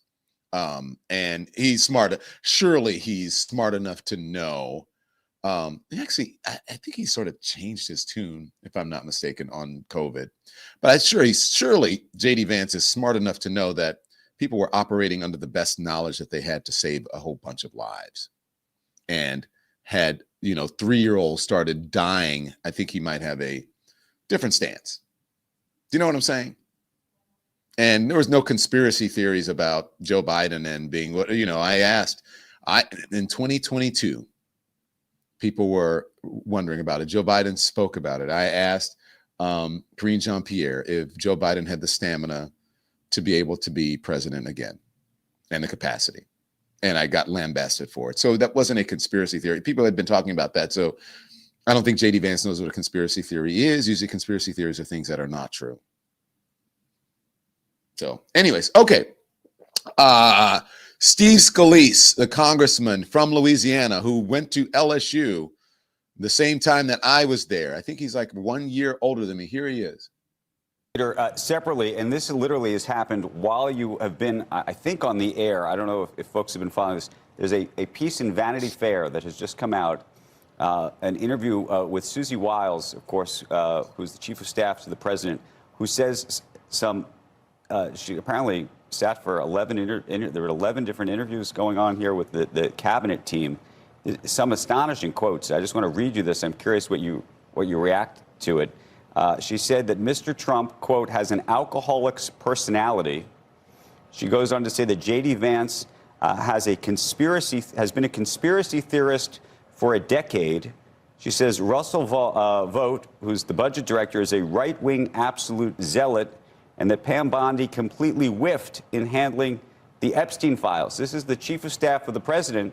And surely he's smart enough to know. Actually, I think he sort of changed his tune, if I'm not mistaken, on COVID. But surely JD Vance is smart enough to know that people were operating under the best knowledge that they had to save a whole bunch of lives. And had 3-year-olds started dying, I think he might have a different stance. Do you know what I'm saying? And there was no conspiracy theories about Joe Biden and being what, in 2022, people were wondering about it. Joe Biden spoke about it. I asked Karine Jean-Pierre if Joe Biden had the stamina to be able to be president again and the capacity. And I got lambasted for it. So that wasn't a conspiracy theory. People had been talking about that. So I don't think JD Vance knows what a conspiracy theory is. Usually conspiracy theories are things that are not true. So anyways, okay. Steve Scalise, the congressman from Louisiana who went to LSU the same time that I was there. I think he's like 1 year older than me. Here he is. Separately, and this literally has happened while you have been, I think, on the air. I don't know if folks have been following this. There's a piece in Vanity Fair that has just come out, an interview with Susie Wiles, of course, who's the chief of staff to the president, who says she apparently sat for 11, there were 11 different interviews going on here with the cabinet team. Some astonishing quotes. I just want to read you this. I'm curious what you react to it. She said that Mr. Trump, quote, has an alcoholic's personality. She goes on to say that J.D. Vance has been a conspiracy theorist for a decade. She says Russell Vought, who's the budget director, is a right-wing absolute zealot, and that Pam Bondi completely whiffed in handling the Epstein files. This is the chief of staff of the president.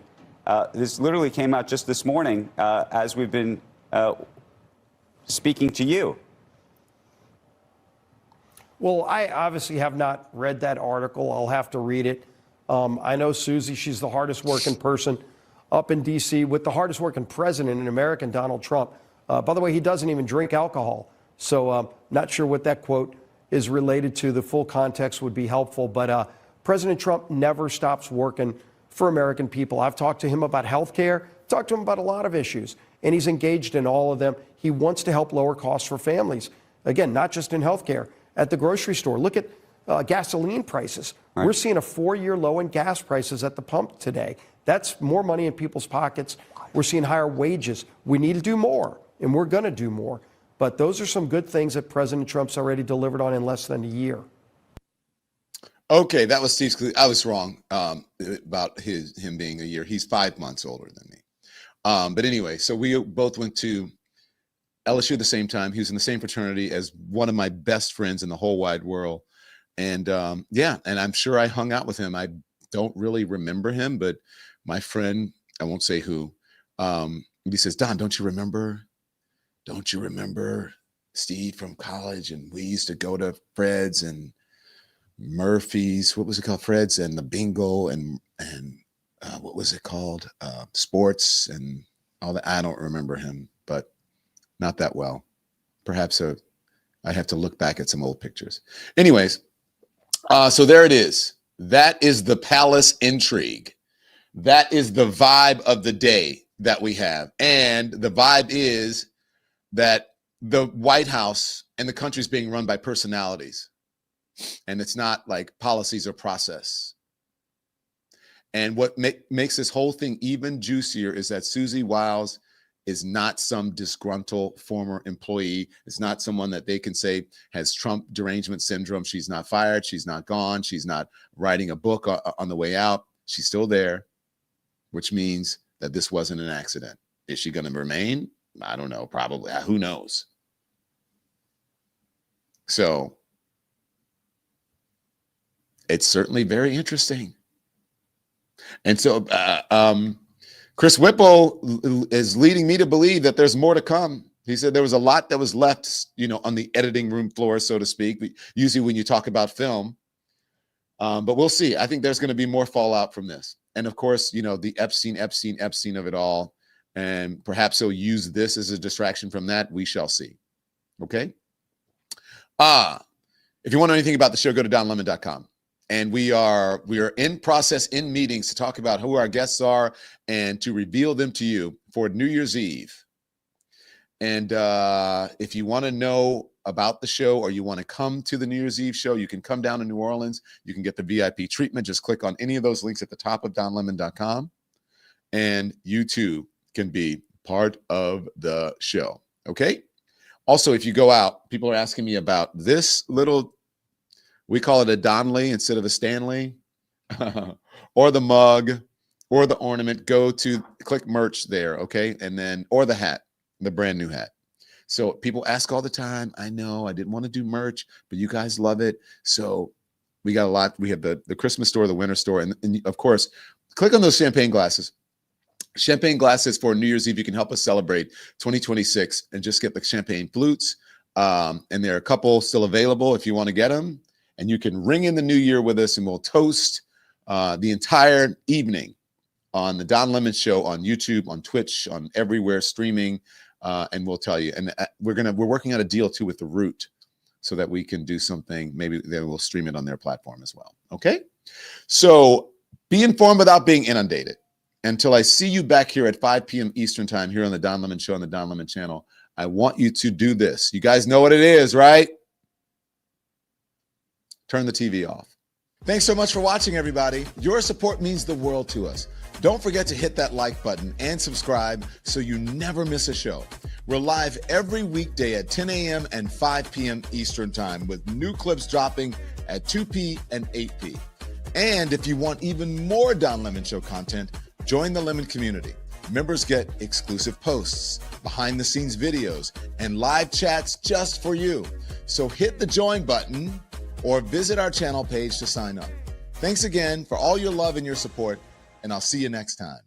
This literally came out just this morning as we've been speaking to you. Well, I obviously have not read that article. I'll have to read it. I know Susie, she's the hardest working person up in D.C. with the hardest working president in America, Donald Trump. By the way, he doesn't even drink alcohol. So not sure what that quote is related to. The full context would be helpful. But President Trump never stops working for American people. I've talked to him about health care, talked to him about a lot of issues, and he's engaged in all of them. He wants to help lower costs for families. Again, not just in health care, at the grocery store. Look at gasoline prices. Right. We're seeing a 4-year low in gas prices at the pump today. That's more money in people's pockets. We're seeing higher wages. We need to do more, and we're going to do more. But those are some good things that President Trump's already delivered on in less than a year. Okay, that was Steve. I was wrong about him being a year. He's 5 months older than me. But anyway, so we both went to LSU at the same time. He was in the same fraternity as one of my best friends in the whole wide world. And yeah, and I'm sure I hung out with him. I don't really remember him, but my friend, I won't say who, he says, Don, don't you remember Steve from college? And we used to go to Fred's and Murphy's, what was it called? Fred's and the bingo and what was it called? Sports and all that. I don't remember him, but not that well. Perhaps I'd have to look back at some old pictures. Anyways, so there it is. That is the palace intrigue. That is the vibe of the day that we have. And the vibe is that the White House and the country is being run by personalities. And it's not like policies or process. And what makes this whole thing even juicier is that Susie Wiles is not some disgruntled former employee. It's not someone that they can say has Trump derangement syndrome. She's not fired. She's not gone. She's not writing a book on the way out. She's still there, which means that this wasn't an accident. Is she going to remain? I don't know. Probably. Who knows? So it's certainly very interesting. And so Chris Whipple is leading me to believe that there's more to come. He said there was a lot that was left, on the editing room floor, so to speak, usually when you talk about film. But we'll see. I think there's going to be more fallout from this. And of course, the Epstein of it all. And perhaps he'll use this as a distraction from that. We shall see. Okay. If you want to know anything about the show, go to donlemon.com. And we are in process, in meetings to talk about who our guests are and to reveal them to you for New Year's Eve. And if you want to know about the show or you want to come to the New Year's Eve show, you can come down to New Orleans. You can get the VIP treatment. Just click on any of those links at the top of donlemon.com. And you too can be part of the show. Okay. Also, if you go out, people are asking me about this little, we call it a Donley instead of a Stanley, or the mug, or the ornament. Go to click merch there, okay? And then, or the hat, the brand new hat. So people ask all the time. I know I didn't want to do merch, but you guys love it. So we got a lot. We have the Christmas store, the winter store, and of course, click on those champagne glasses. Champagne glasses for New Year's Eve. You can help us celebrate 2026 and just get the champagne flutes. And there are a couple still available if you want to get them. And you can ring in the new year with us and we'll toast the entire evening on the Don Lemon Show on YouTube, on Twitch, on everywhere streaming. And we'll tell you. And we're working on a deal too with The Root so that we can do something. Maybe they will stream it on their platform as well. Okay. So be informed without being inundated. Until I see you back here at 5 p.m. Eastern time here on the Don Lemon Show on the Don Lemon channel, I want you to do this. You guys know what it is, right? Turn the TV off. Thanks so much for watching, everybody. Your support means the world to us. Don't forget to hit that like button and subscribe so you never miss a show. We're live every weekday at 10 a.m. and 5 p.m. Eastern time with new clips dropping at 2 p. and 8 p. And if you want even more Don Lemon Show content, join the Lemon community. Members get exclusive posts, behind-the-scenes videos, and live chats just for you. So hit the join button or visit our channel page to sign up. Thanks again for all your love and your support, and I'll see you next time.